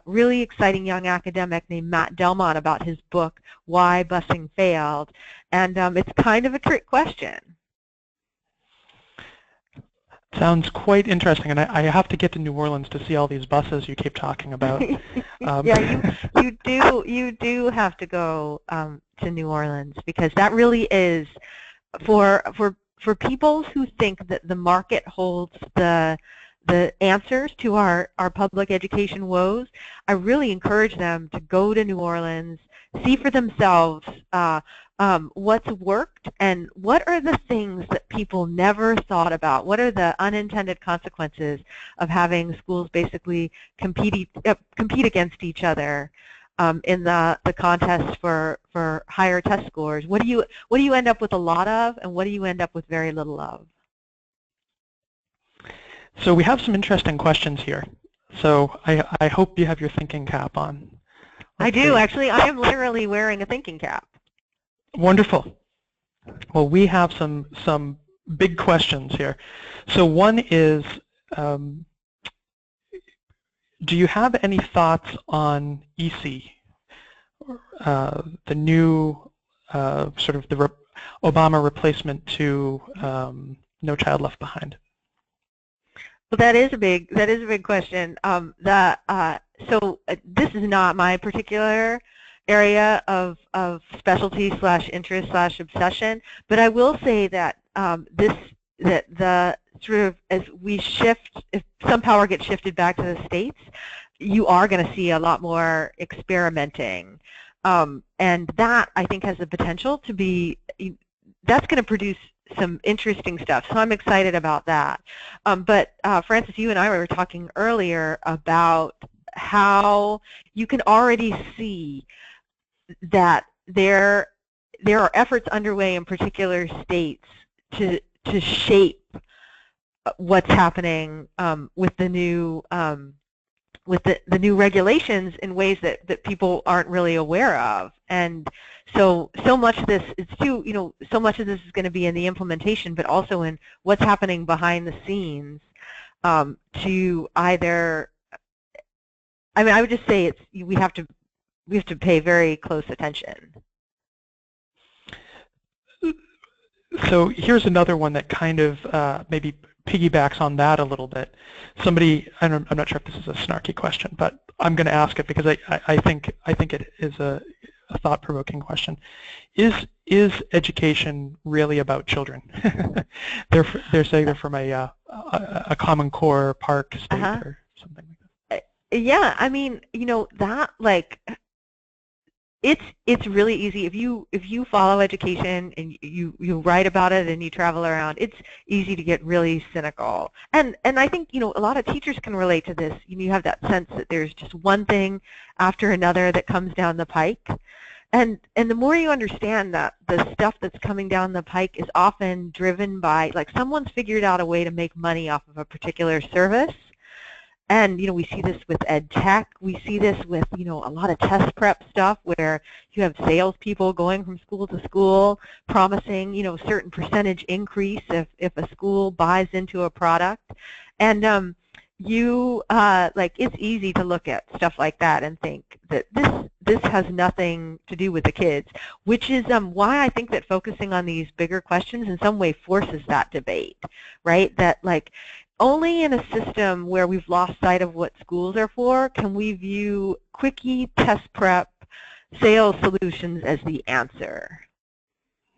really exciting young academic named Matt Delmont about his book, Why Busing Failed. And it's kind of a trick question. Sounds quite interesting, and I have to get to New Orleans to see all these buses you keep talking about. Yeah, you do have to go to New Orleans, because that really is for people who think that the market holds the answers to our public education woes. I really encourage them to go to New Orleans, see for themselves what's worked and what are the things that people never thought about. What are the unintended consequences of having schools basically compete against each other in the contest for higher test scores? What do you end up with a lot of, and what do you end up with very little of? So we have some interesting questions here. So I hope you have your thinking cap on. I do. Actually, I am literally wearing a thinking cap. Wonderful. Well, we have some big questions here. So one is, do you have any thoughts on EC, the new sort of the Obama replacement to No Child Left Behind? Well, that is a big question. So this is not my particular area of specialty / interest / obsession, but I will say that the sort of, as we shift, if some power gets shifted back to the states, you are going to see a lot more experimenting, and that I think has the potential to be, that's going to produce some interesting stuff. So I'm excited about that. But Francis, you and I were talking earlier about how you can already see that there are efforts underway in particular states to shape what's happening with the new regulations in ways that people aren't really aware of. And so much of this is so much of this is going to be in the implementation, but also in what's happening behind the scenes to either, I mean, I would just say we have to pay very close attention. So here's another one that kind of maybe piggybacks on that a little bit. Somebody, I'm not sure if this is a snarky question, but I'm going to ask it because I think it is a thought-provoking question. Is education really about children? they're saying they're from a Common Core park state or something like that. Yeah, I mean, that, like, it's really easy if you follow education and you write about it and you travel around. It's easy to get really cynical, and I think a lot of teachers can relate to this. You have that sense that there's just one thing after another that comes down the pike, and the more you understand that the stuff that's coming down the pike is often driven by, like, someone's figured out a way to make money off of a particular service, And we see this with ed tech. We see this with a lot of test prep stuff where you have salespeople going from school to school promising certain percentage increase if a school buys into a product. And it's easy to look at stuff like that and think that this has nothing to do with the kids, which is why I think that focusing on these bigger questions in some way forces that debate, right? That only in a system where we've lost sight of what schools are for can we view quickie, test prep, sales solutions as the answer.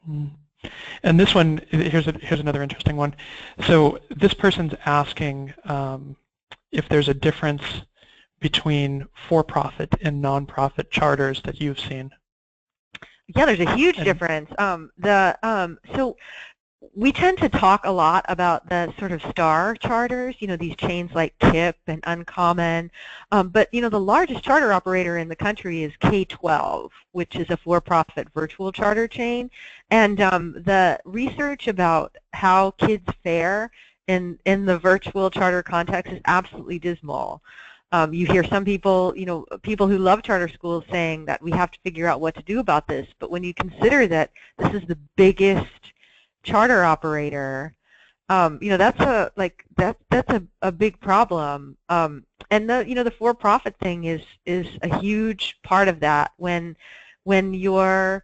And this one, here's another interesting one. So this person's asking if there's a difference between for-profit and non-profit charters that you've seen. Yeah, there's a huge difference. So we tend to talk a lot about the sort of star charters, these chains like KIPP and Uncommon, but the largest charter operator in the country is K-12, which is a for-profit virtual charter chain, and the research about how kids fare in the virtual charter context is absolutely dismal. You hear some people, people who love charter schools saying that we have to figure out what to do about this, but when you consider that this is the biggest charter operator, that's a big problem. And the for-profit thing is a huge part of that. When you're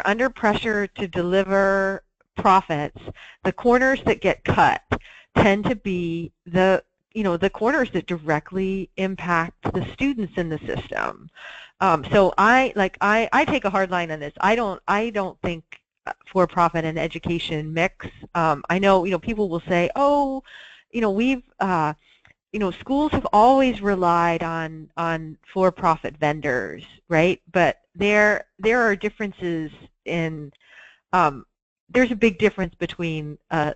under pressure to deliver profits, the corners that get cut tend to be the corners that directly impact the students in the system. So I take a hard line on this. I don't think for-profit and education mix. I know people will say, oh, we've schools have always relied on for-profit vendors, right? But there are differences in there's a big difference between a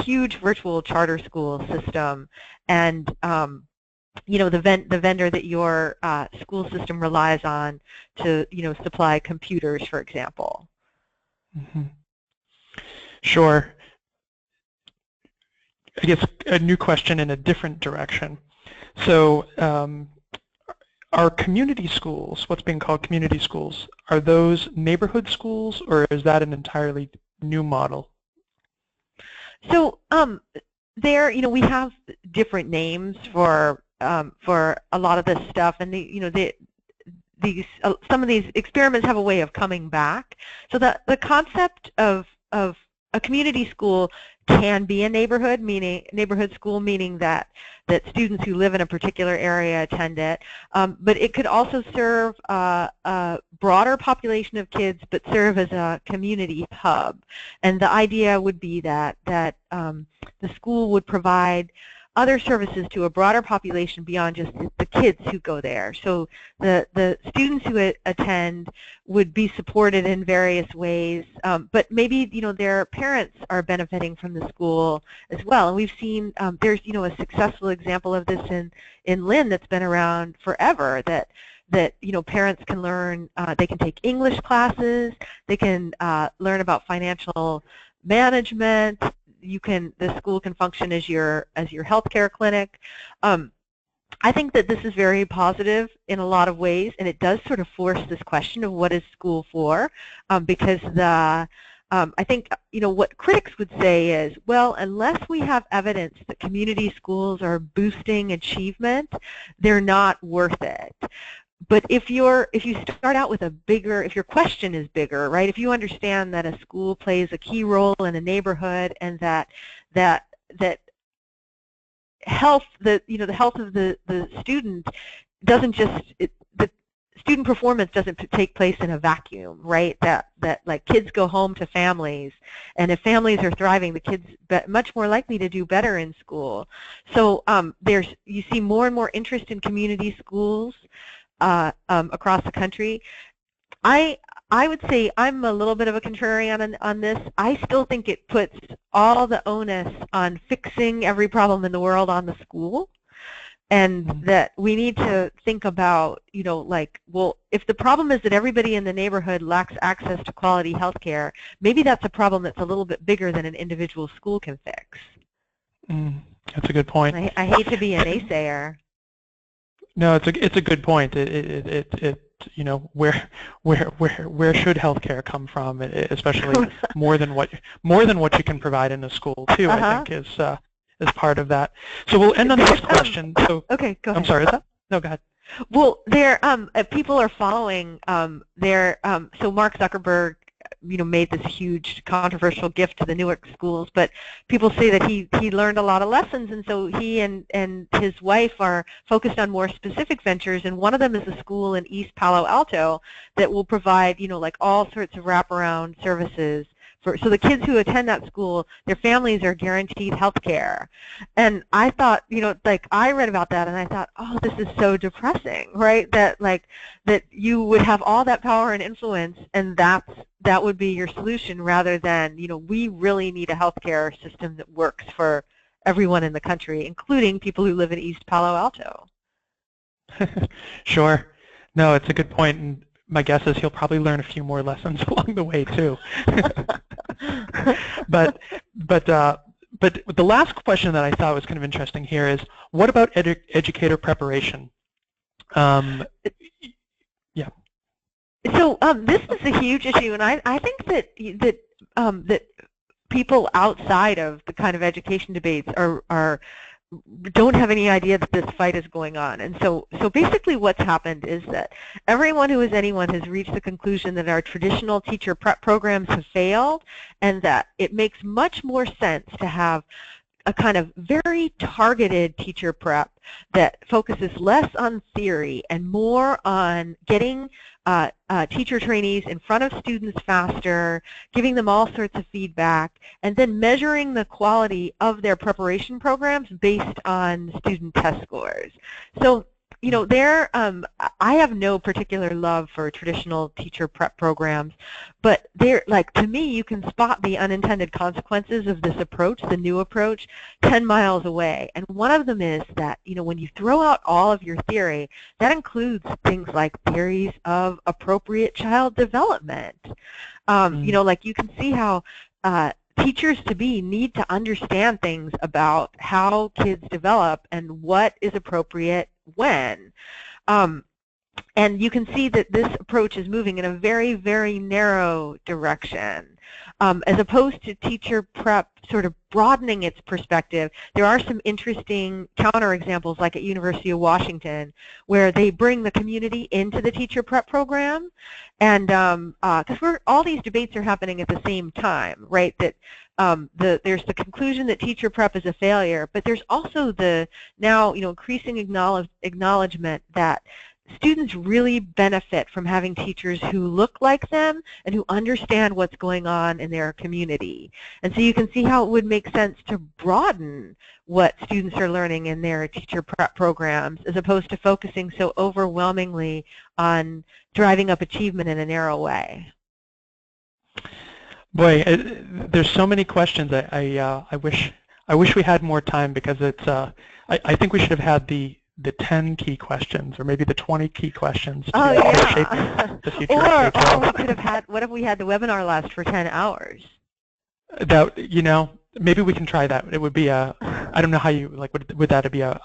huge virtual charter school system and the vendor that your school system relies on to supply computers, for example. Mm-hmm. Sure. I guess a new question in a different direction. So are community schools, what's being called community schools, are those neighborhood schools, or is that an entirely new model? So we have different names for a lot of this stuff, and some of these experiments have a way of coming back. So the concept of a community school can be a neighborhood school, meaning that students who live in a particular area attend it. But it could also serve a broader population of kids, but serve as a community hub. And the idea would be that the school would provide other services to a broader population beyond just the kids who go there. So the students who attend would be supported in various ways, but maybe their parents are benefiting from the school as well. And we've seen there's a successful example of this in Lynn that's been around forever, that parents can learn, they can take English classes, they can learn about financial management. The school can function as your healthcare clinic. I think that this is very positive in a lot of ways, and it does sort of force this question of what is school for, because I think what critics would say is, well, unless we have evidence that community schools are boosting achievement, they're not worth it. But if you start out with if your question is bigger, right? If you understand that a school plays a key role in a neighborhood, and that health, the health of the student doesn't just the student performance doesn't take place in a vacuum, right? That like kids go home to families, and if families are thriving, the kids much more likely to do better in school. So you see more and more interest in community schools across the country. I would say I'm a little bit of a contrarian on this. I still think it puts all the onus on fixing every problem in the world on the school, and that we need to think about, well, if the problem is that everybody in the neighborhood lacks access to quality health care, maybe that's a problem that's a little bit bigger than an individual school can fix. That's a good point. I hate to be a naysayer. No, it's a good point. You know, where should healthcare come from, especially more than what you can provide in a school too. I think is part of that. So we'll end on this question. So okay, go ahead. I'm sorry. Is that? No, go ahead. Well, people are following so Mark Zuckerberg, made this huge controversial gift to the Newark schools, but people say that he learned a lot of lessons, and so he and his wife are focused on more specific ventures, and one of them is a school in East Palo Alto that will provide, like all sorts of wraparound services. So the kids who attend that school, their families are guaranteed health care. And I thought, I read about that and I thought, oh, this is so depressing, right? That you would have all that power and influence and that would be your solution rather than, we really need a health care system that works for everyone in the country, including people who live in East Palo Alto. Sure. No, it's a good point. And my guess is he'll probably learn a few more lessons along the way too. But the last question that I thought was kind of interesting here is, what about educator preparation? Yeah. So this is a huge issue, and I think that people outside of the kind of education debates don't have any idea that this fight is going on. And so basically what's happened is that everyone who is anyone has reached the conclusion that our traditional teacher prep programs have failed and that it makes much more sense to have a kind of very targeted teacher prep that focuses less on theory and more on getting teacher trainees in front of students faster, giving them all sorts of feedback, and then measuring the quality of their preparation programs based on student test scores. So, I have no particular love for traditional teacher prep programs, but to me, you can spot the unintended consequences of this approach, the new approach, 10 miles away. And one of them is that, when you throw out all of your theory, that includes things like theories of appropriate child development. You can see how teachers-to-be need to understand things about how kids develop and what is appropriate when. And you can see that this approach is moving in a very, very narrow direction. As opposed to teacher prep sort of broadening its perspective, there are some interesting counterexamples, like at University of Washington, where they bring the community into the teacher prep program. And because all these debates are happening at the same time, right? That there's the conclusion that teacher prep is a failure, but there's also the now increasing acknowledgement that students really benefit from having teachers who look like them and who understand what's going on in their community. And so you can see how it would make sense to broaden what students are learning in their teacher prep programs as opposed to focusing so overwhelmingly on driving up achievement in a narrow way. Boy, there's so many questions. I wish we had more time because it's. I think we should have had the 10 key questions, or maybe the 20 key questions to shape the future of K-12. Or we could have had. What if we had the webinar last for 10 hours? That maybe we can try that. It would be a. I don't know how you like. Would that be a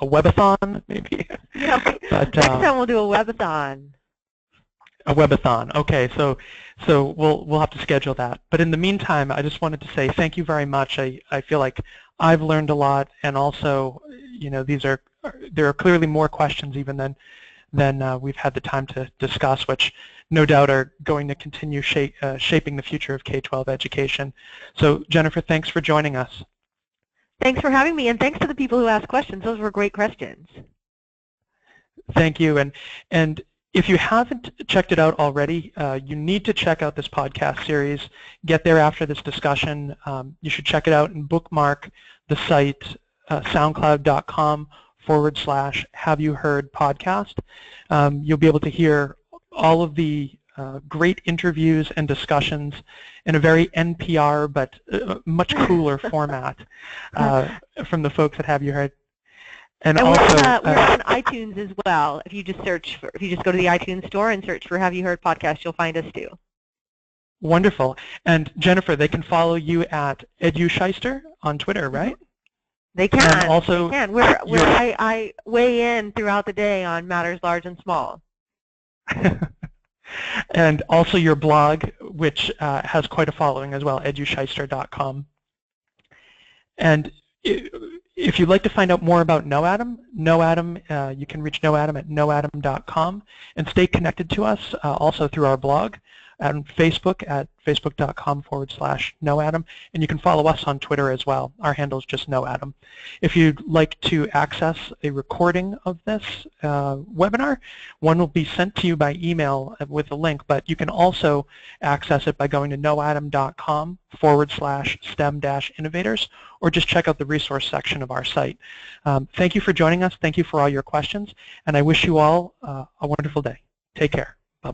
webathon maybe? But, next time we'll do a webathon. A webathon. Okay, so we'll have to schedule that. But in the meantime, I just wanted to say thank you very much. I feel like I've learned a lot, and also there are clearly more questions even than we've had the time to discuss, which no doubt are going to continue shaping the future of K-12 education. So Jennifer, thanks for joining us. Thanks for having me, and thanks to the people who asked questions. Those were great questions. Thank you, and if you haven't checked it out already, you need to check out this podcast series. Get there after this discussion. You should check it out and bookmark the site soundcloud.com/have-you-heard-podcast. You'll be able to hear all of the great interviews and discussions in a very NPR but much cooler format from the folks at Have You Heard. And also, we're on iTunes as well. If you just go to the iTunes store and search for Have You Heard Podcast, you'll find us too. Wonderful. And Jennifer, they can follow you at EduShyster on Twitter, right? They can. And also, they can. I weigh in throughout the day on matters large and small. And also your blog, which has quite a following as well, edushyster.com. And if you'd like to find out more about KnowAtom, you can reach KnowAtom at KnowAtom.com and stay connected to us also through our blog and Facebook at facebook.com/KnowAtom, and you can follow us on Twitter as well. Our handle is just KnowAtom. If you'd like to access a recording of this webinar, one will be sent to you by email with a link, but you can also access it by going to KnowAtom.com/STEM-innovators, or just check out the resource section of our site. Thank you for joining us. Thank you for all your questions, and I wish you all a wonderful day. Take care.